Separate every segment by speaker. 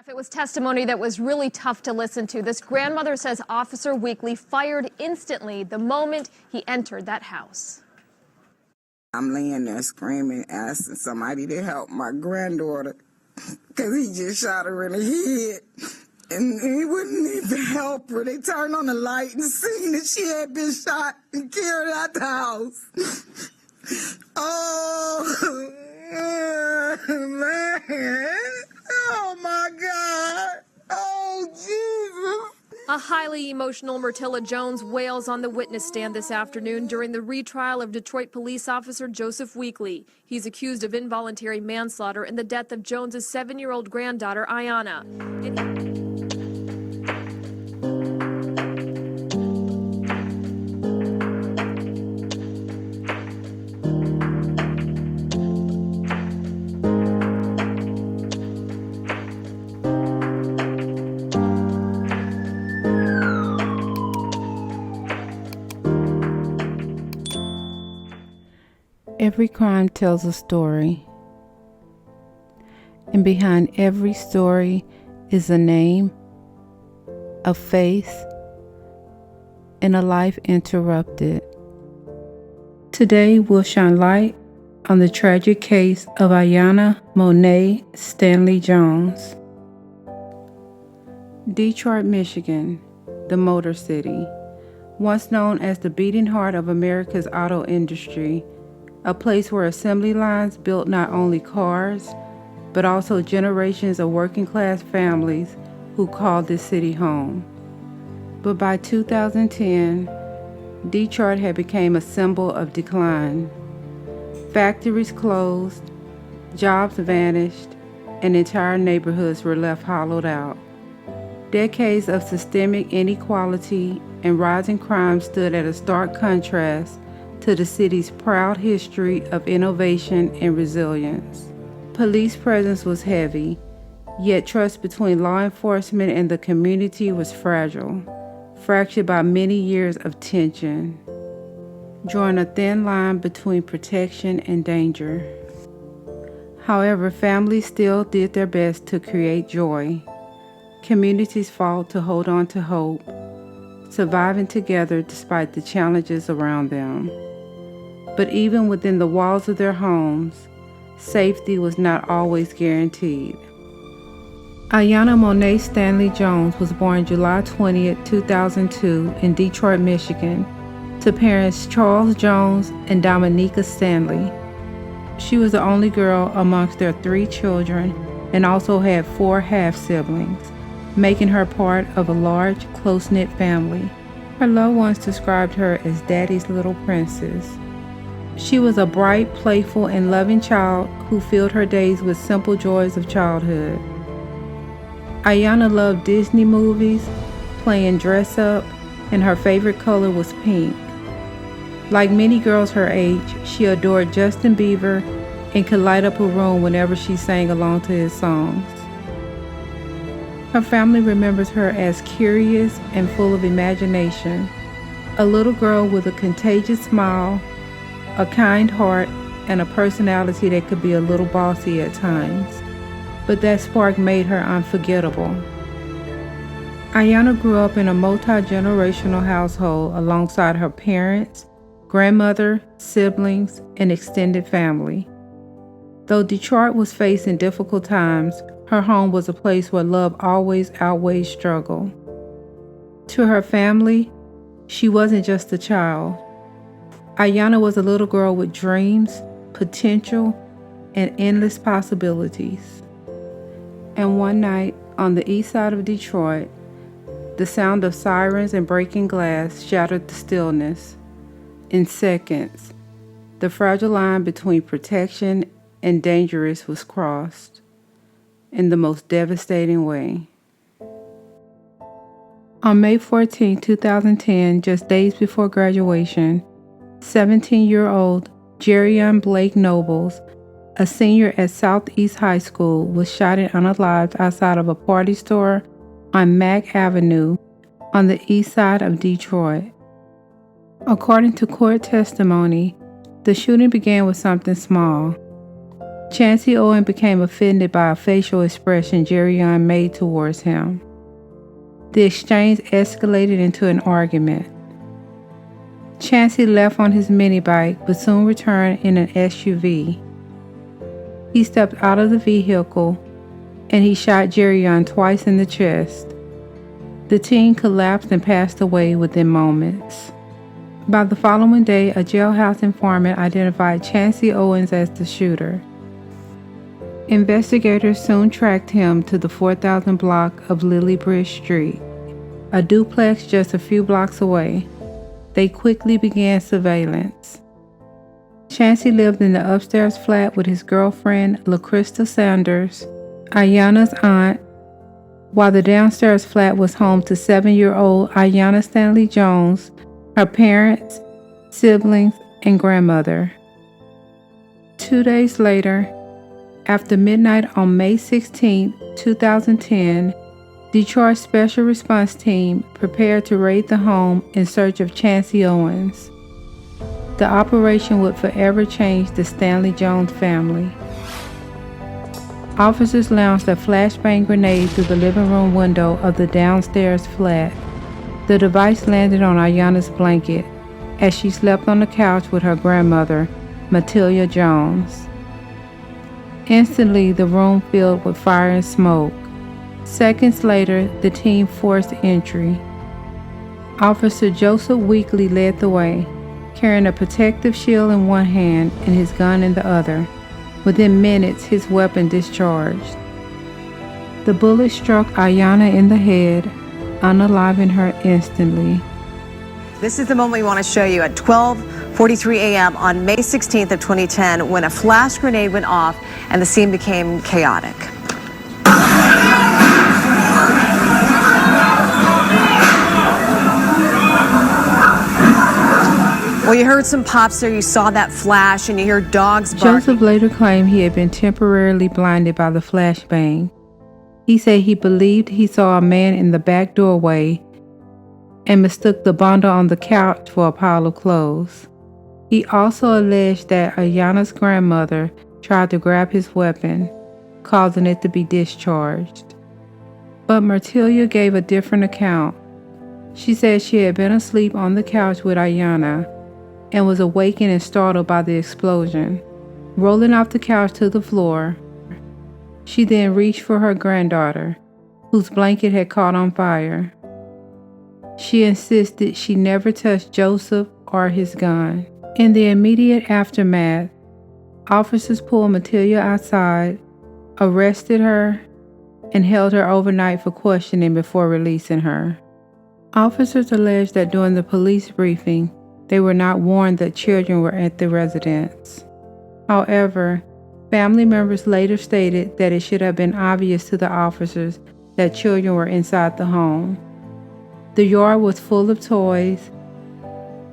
Speaker 1: It was testimony that was really tough to listen to. This grandmother says Officer Weekly fired instantly the moment he entered that house.
Speaker 2: I'm laying there screaming, asking somebody to help my granddaughter because he just shot her in the head. And he wouldn't even help her. They turned on the light and seen that she had been shot and carried out the house. Oh, man. Oh, my God. Oh, Jesus.
Speaker 1: A highly emotional Myrtilla Jones wails on the witness stand this afternoon during the retrial of Detroit police officer Joseph Weekly. He's accused of involuntary manslaughter in the death of Jones's 7-year-old granddaughter, Aiyana.
Speaker 3: Every crime tells a story, and behind every story is a name, a face, and a life interrupted. Today we'll shine light on the tragic case of Aiyana Stanley-Jones. Detroit, Michigan, the Motor City, once known as the beating heart of America's auto industry, a place where assembly lines built not only cars, but also generations of working-class families who called this city home. But by 2010, Detroit had become a symbol of decline. Factories closed, jobs vanished, and entire neighborhoods were left hollowed out. Decades of systemic inequality and rising crime stood at a stark contrast to the city's proud history of innovation and resilience. Police presence was heavy, yet trust between law enforcement and the community was fragile, fractured by many years of tension, drawing a thin line between protection and danger. However, families still did their best to create joy. Communities fought to hold on to hope, surviving together despite the challenges around them. But even within the walls of their homes, safety was not always guaranteed. Aiyana Stanley-Jones was born July 20, 2002 in Detroit, Michigan, to parents Charles Jones and Dominica Stanley. She was the only girl amongst their 3 children and also had 4 half-siblings, making her part of a large, close-knit family. Her loved ones described her as Daddy's little princess. She was a bright, playful, and loving child who filled her days with simple joys of childhood. Aiyana loved Disney movies, playing dress-up, and her favorite color was pink. Like many girls her age, she adored Justin Bieber and could light up a room whenever she sang along to his songs. Her family remembers her as curious and full of imagination, a little girl with a contagious smile, a kind heart, and a personality that could be a little bossy at times, but that spark made her unforgettable. Aiyana grew up in a multi-generational household alongside her parents, grandmother, siblings, and extended family. Though Detroit was facing difficult times, her home was a place where love always outweighed struggle. To her family, she wasn't just a child. Aiyana was a little girl with dreams, potential, and endless possibilities. And one night, on the east side of Detroit, the sound of sirens and breaking glass shattered the stillness. In seconds, the fragile line between protection and dangerous was crossed in the most devastating way. On May 14, 2010, just days before graduation, 17-year-old Jerrion Blake Nobles, a senior at Southeast High School, was shot and unalived outside of a party store on Mack Avenue on the east side of Detroit. According to court testimony, the shooting began with something small. Chancey Owen became offended by a facial expression Jerrion made towards him. The exchange escalated into an argument. Chancey left on his mini bike but soon returned in an SUV. He stepped out of the vehicle and he shot Jerrion twice in the chest. The teen collapsed and passed away within moments. By the following day, a jailhouse informant identified Chancey Owens as the shooter. Investigators soon tracked him to the 4000 block of Lily Bridge Street, a duplex just a few blocks away. They quickly began surveillance. Chancey lived in the upstairs flat with his girlfriend, LaCrystal Sanders, Aiyana's aunt, while the downstairs flat was home to 7-year-old Aiyana Stanley-Jones, her parents, siblings, and grandmother. 2 days later, after midnight on May 16, 2010, Detroit's Special Response Team prepared to raid the home in search of Chancey Owens. The operation would forever change the Stanley-Jones family. Officers launched a flashbang grenade through the living room window of the downstairs flat. The device landed on Aiyana's blanket as she slept on the couch with her grandmother, Matilda Jones. Instantly, the room filled with fire and smoke. Seconds later, the team forced entry. Officer Joseph Weekly led the way, carrying a protective shield in one hand and his gun in the other. Within minutes, his weapon discharged. The bullet struck Aiyana in the head, unaliving her instantly.
Speaker 4: This is the moment we want to show you at 12:43 a.m. on May 16th of 2010 when a flash grenade went off and the scene became chaotic. Well, you heard some pops there, you saw that flash, and you hear dogs barking.
Speaker 3: Joseph later claimed he had been temporarily blinded by the flashbang. He said he believed he saw a man in the back doorway and mistook the bundle on the couch for a pile of clothes. He also alleged that Aiyana's grandmother tried to grab his weapon, causing it to be discharged. But Matilda gave a different account. She said she had been asleep on the couch with Aiyana and was awakened and startled by the explosion. Rolling off the couch to the floor, she then reached for her granddaughter, whose blanket had caught on fire. She insisted she never touched Joseph or his gun. In the immediate aftermath, officers pulled Matilda outside, arrested her, and held her overnight for questioning before releasing her. Officers alleged that during the police briefing, they were not warned that children were at the residence. However, family members later stated that it should have been obvious to the officers that children were inside the home. The yard was full of toys,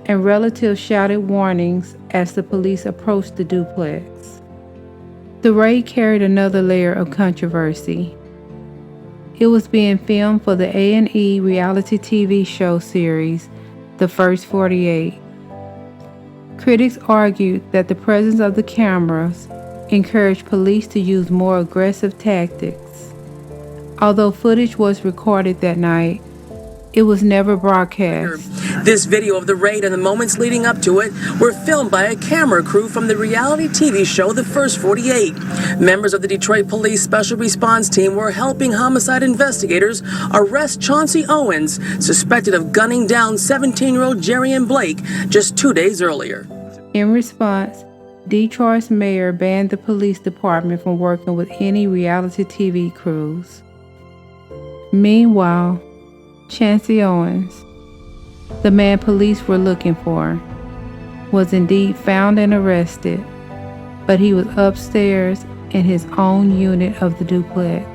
Speaker 3: and relatives shouted warnings as the police approached the duplex. The raid carried another layer of controversy. It was being filmed for the A&E reality TV show series, The First 48. Critics argued that the presence of the cameras encouraged police to use more aggressive tactics. Although footage was recorded that night, it was never broadcast.
Speaker 5: This video of the raid and the moments leading up to it were filmed by a camera crew from the reality TV show The First 48. Members of the Detroit Police Special Response Team were helping homicide investigators arrest Chancey Owens, suspected of gunning down 17-year-old Jerrion Blake just 2 days earlier.
Speaker 3: In response, Detroit's mayor banned the police department from working with any reality TV crews. Meanwhile, Chancey Owens, the man police were looking for, was indeed found and arrested, but he was upstairs in his own unit of the duplex.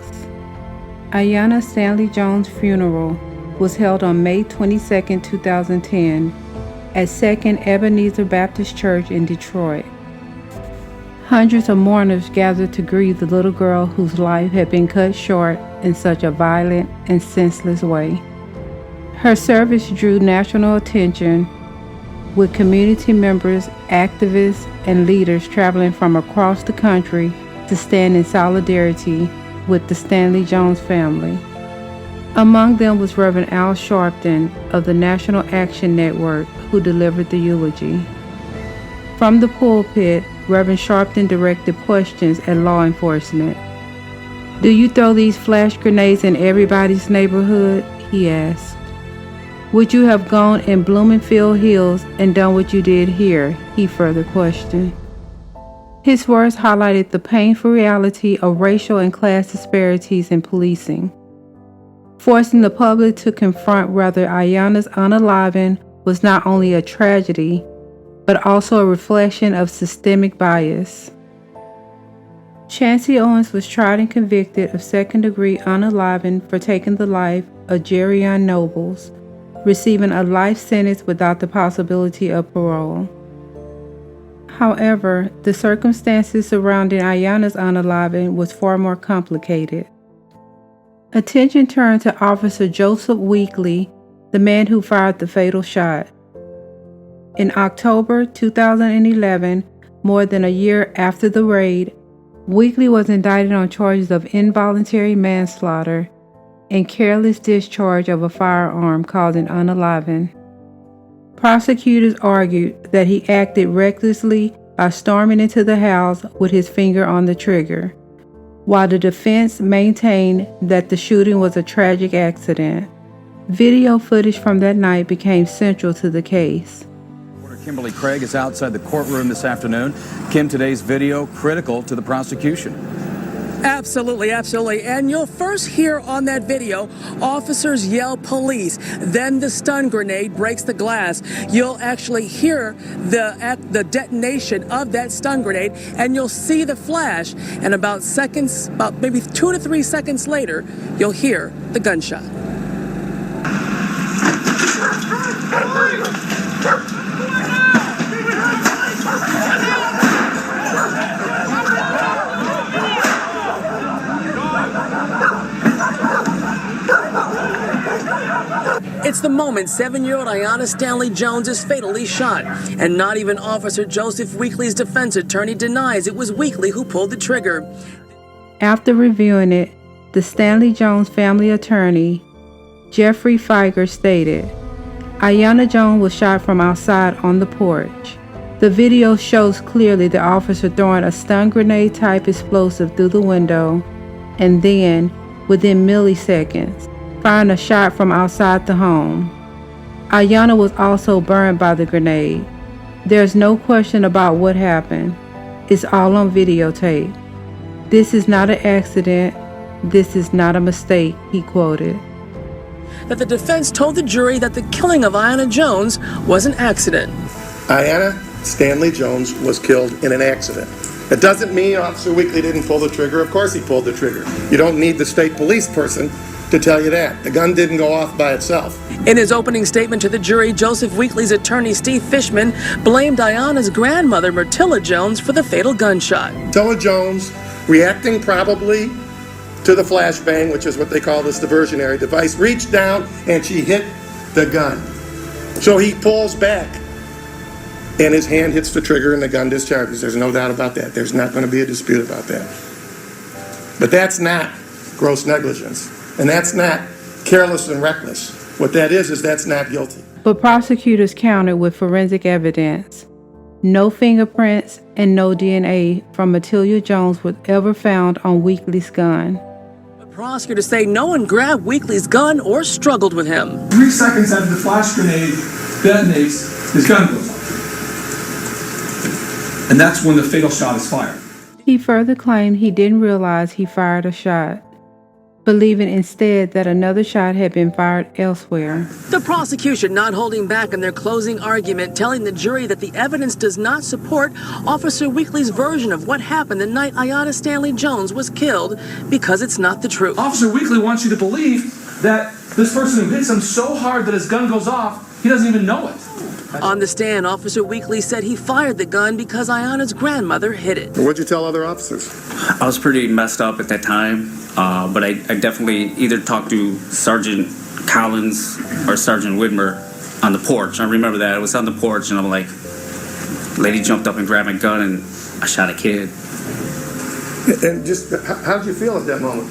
Speaker 3: Aiyana Stanley-Jones' funeral was held on May 22, 2010 at 2nd Ebenezer Baptist Church in Detroit. Hundreds of mourners gathered to grieve the little girl whose life had been cut short in such a violent and senseless way. Her service drew national attention, with community members, activists, and leaders traveling from across the country to stand in solidarity with the Stanley-Jones family. Among them was Reverend Al Sharpton of the National Action Network, who delivered the eulogy. From the pulpit, Reverend Sharpton directed questions at law enforcement. "Do you throw these flash grenades in everybody's neighborhood?" he asked. "Would you have gone in Bloomingfield Hills and done what you did here?" he further questioned. His words highlighted the painful reality of racial and class disparities in policing, forcing the public to confront whether Aiyana's unaliving was not only a tragedy, but also a reflection of systemic bias. Chancey Owens was tried and convicted of second-degree unaliving for taking the life of Jerrion Nobles, receiving a life sentence without the possibility of parole. However, the circumstances surrounding Aiyana's unaliving was far more complicated. Attention turned to Officer Joseph Weekley, the man who fired the fatal shot. In October 2011, more than a year after the raid, Weekley was indicted on charges of involuntary manslaughter and careless discharge of a firearm causing unaliving. Prosecutors argued that he acted recklessly by storming into the house with his finger on the trigger, while the defense maintained that the shooting was a tragic accident. Video footage from that night became central to the case.
Speaker 6: Kimberly Craig is outside the courtroom this afternoon. Kim, today's video critical to the prosecution.
Speaker 5: Absolutely, absolutely. And you'll first hear on that video, officers yell police. Then the stun grenade breaks the glass. You'll actually hear the detonation of that stun grenade, and you'll see the flash. And about maybe 2 to 3 seconds later, you'll hear the gunshot. It's the moment 7-year-old Aiyana Stanley-Jones is fatally shot, and not even Officer Joseph Weekley's defense attorney denies it was Weekley who pulled the trigger.
Speaker 3: After reviewing it, the Stanley-Jones family attorney, Jeffrey Feiger, stated, "Aiyana Jones was shot from outside on the porch. The video shows clearly the officer throwing a stun grenade type explosive through the window, and then, within milliseconds, firing a shot from outside the home. Aiyana was also burned by the grenade. There's no question about what happened. It's all on videotape. This is not an accident. This is not a mistake," he quoted.
Speaker 5: That the defense told the jury that the killing of Aiyana Jones was an accident.
Speaker 7: Aiyana Stanley-Jones was killed in an accident. It doesn't mean Officer Weekley didn't pull the trigger. Of course he pulled the trigger. You don't need the state police person to tell you that. The gun didn't go off by itself.
Speaker 5: In his opening statement to the jury, Joseph Weekley's attorney, Steve Fishman, blamed Aiyana's grandmother, Myrtilla Jones, for the fatal gunshot.
Speaker 7: Myrtilla Jones, reacting probably to the flashbang, which is what they call this diversionary device, reached down and she hit the gun. So he pulls back and his hand hits the trigger and the gun discharges. There's no doubt about that. There's not going to be a dispute about that. But that's not gross negligence. And that's not careless and reckless. What that is that's not guilty.
Speaker 3: But prosecutors countered with forensic evidence. No fingerprints and no DNA from Myrtilla Jones was ever found on Weekley's gun.
Speaker 5: The prosecutors say no one grabbed Weekley's gun or struggled with him.
Speaker 8: 3 seconds after the flash grenade detonates, his gun goes off. And that's when the fatal shot is fired.
Speaker 3: He further claimed he didn't realize he fired a shot, believing instead that another shot had been fired elsewhere.
Speaker 5: The prosecution not holding back in their closing argument, telling the jury that the evidence does not support Officer Weekley's version of what happened the night Aiyana Stanley-Jones was killed because it's not the truth.
Speaker 8: Officer Weekley wants you to believe that this person who hits him so hard that his gun goes off, he doesn't even know it.
Speaker 5: On the stand, Officer Weekley said he fired the gun because Aiyana's grandmother hid it.
Speaker 7: What'd you tell other officers?
Speaker 9: I was pretty messed up at that time, but I definitely either talked to Sergeant Collins or Sergeant Whitmer on the porch. I remember that. I was on the porch, and I'm like, lady jumped up and grabbed my gun, and I shot a kid.
Speaker 7: And just, how did you feel at that moment?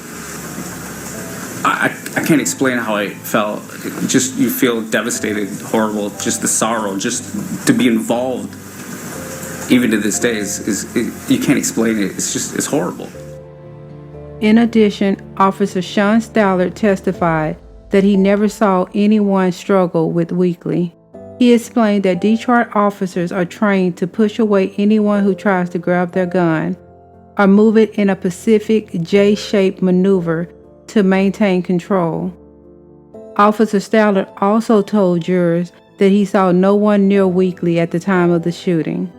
Speaker 9: I can't explain how I felt. Just, you feel devastated, horrible, just the sorrow, just to be involved, even to this day, you can't explain it. It's horrible.
Speaker 3: In addition, Officer Sean Stallard testified that he never saw anyone struggle with Weekly. He explained that Detroit officers are trained to push away anyone who tries to grab their gun or move it in a specific J-shaped maneuver to maintain control. Officer Stallard also told jurors that he saw no one near Weekly at the time of the shooting.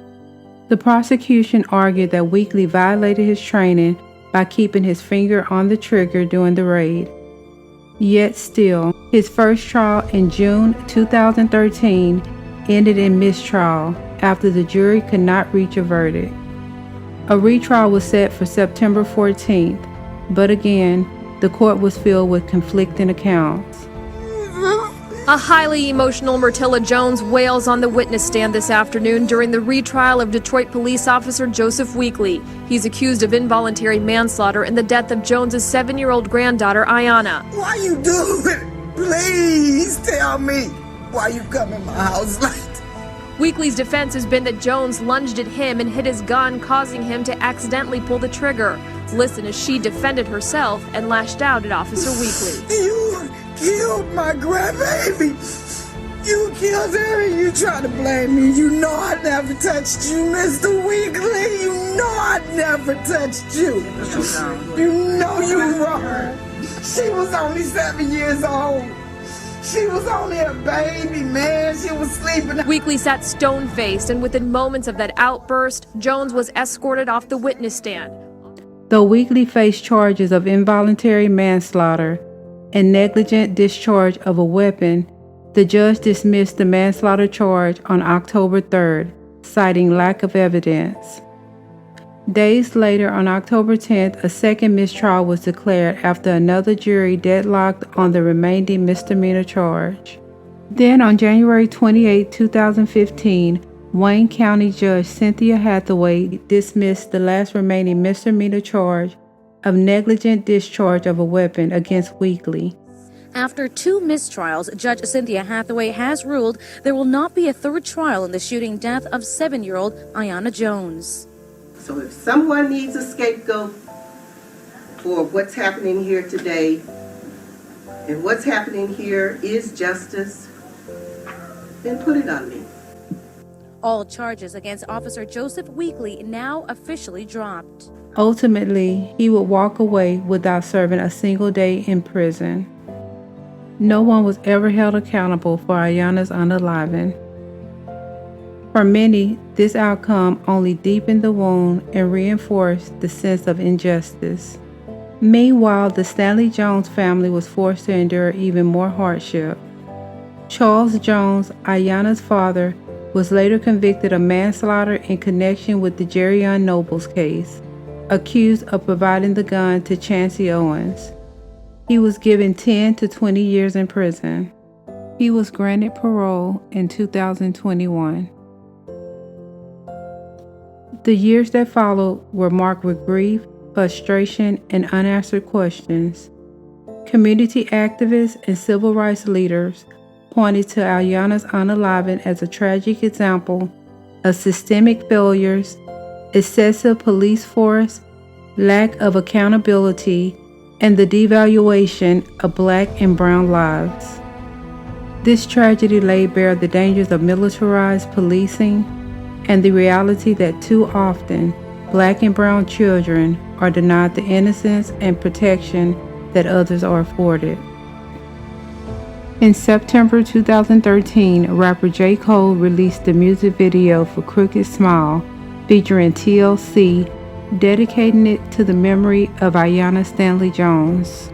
Speaker 3: The prosecution argued that Weekly violated his training by keeping his finger on the trigger during the raid. Yet still, his first trial in June 2013 ended in mistrial after the jury could not reach a verdict. A retrial was set for September 14th, but again, the court was filled with conflicting accounts.
Speaker 1: A highly emotional Myrtilla Jones wails on the witness stand this afternoon during the retrial of Detroit police officer Joseph Weekly. He's accused of involuntary manslaughter in the death of Jones's 7-year-old granddaughter, Aiyana.
Speaker 2: Why you do it? Please tell me why you come in my house like that.
Speaker 1: Weekly's defense has been that Jones lunged at him and hit his gun, causing him to accidentally pull the trigger. Listen as she defended herself and lashed out at Officer Weekly.
Speaker 2: You killed my grandbaby. You killed her and you try to blame me. You know I never touched you, Mr. Weekly. You know I never touched you. You know you're wrong. She was only 7 years old. She was only a baby, man. She was sleeping.
Speaker 1: Weekly sat stone-faced, and within moments of that outburst, Jones was escorted off the witness stand.
Speaker 3: Though Weekly faced charges of involuntary manslaughter and negligent discharge of a weapon, the judge dismissed the manslaughter charge on October 3rd, citing lack of evidence. Days later, on October 10th, a second mistrial was declared after another jury deadlocked on the remaining misdemeanor charge. Then on January 28, 2015, Wayne County Judge Cynthia Hathaway dismissed the last remaining misdemeanor charge of negligent discharge of a weapon against Weekly.
Speaker 10: After 2 mistrials, Judge Cynthia Hathaway has ruled there will not be a third trial in the shooting death of 7-year-old Aiyana Jones.
Speaker 11: So if someone needs a scapegoat for what's happening here today, and what's happening here is justice, then put it on me.
Speaker 10: All charges against Officer Joseph Weekly now officially dropped.
Speaker 3: Ultimately, he would walk away without serving a single day in prison. No one was ever held accountable for Aiyana's unaliving. For many, this outcome only deepened the wound and reinforced the sense of injustice. Meanwhile, the Stanley-Jones family was forced to endure even more hardship. Charles Jones, Aiyana's father, was later convicted of manslaughter in connection with the Jerrion Nobles case, accused of providing the gun to Chancey Owens. He was given 10 to 20 years in prison. He was granted parole in 2021. The years that followed were marked with grief, frustration, and unanswered questions. Community activists and civil rights leaders pointed to Aiyana's unaliving as a tragic example of systemic failures, excessive police force, lack of accountability, and the devaluation of Black and brown lives. This tragedy laid bare the dangers of militarized policing and the reality that too often Black and brown children are denied the innocence and protection that others are afforded. In September 2013, rapper J. Cole released the music video for Crooked Smile, featuring TLC, dedicating it to the memory of Aiyana Stanley-Jones.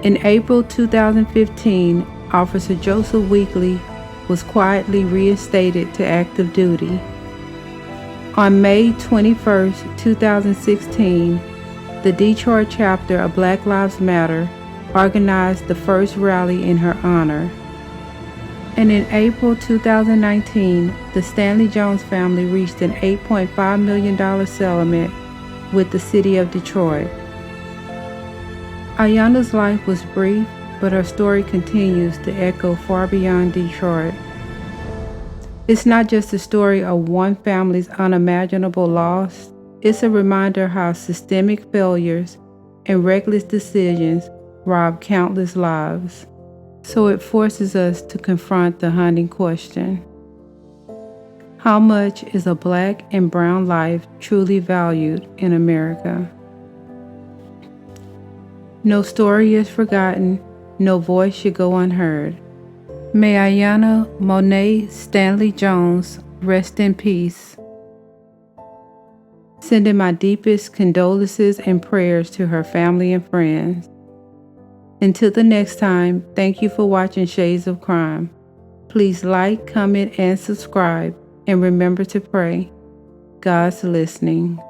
Speaker 3: In April 2015, Officer Joseph Weekly was quietly reinstated to active duty. On May 21, 2016, the Detroit chapter of Black Lives Matter organized the first rally in her honor. And in April 2019, the Stanley-Jones family reached an $8.5 million settlement with the city of Detroit. Aiyana's life was brief, but her story continues to echo far beyond Detroit. It's not just a story of one family's unimaginable loss, it's a reminder how systemic failures and reckless decisions rob countless lives. So it forces us to confront the haunting question: how much is a Black and brown life truly valued in America? No story is forgotten, no voice should go unheard. May Aiyana Stanley-Jones rest in peace. Sending my deepest condolences and prayers to her family and friends. Until the next time, thank you for watching Shades of Crime. Please like, comment, and subscribe, and remember to pray. God's listening.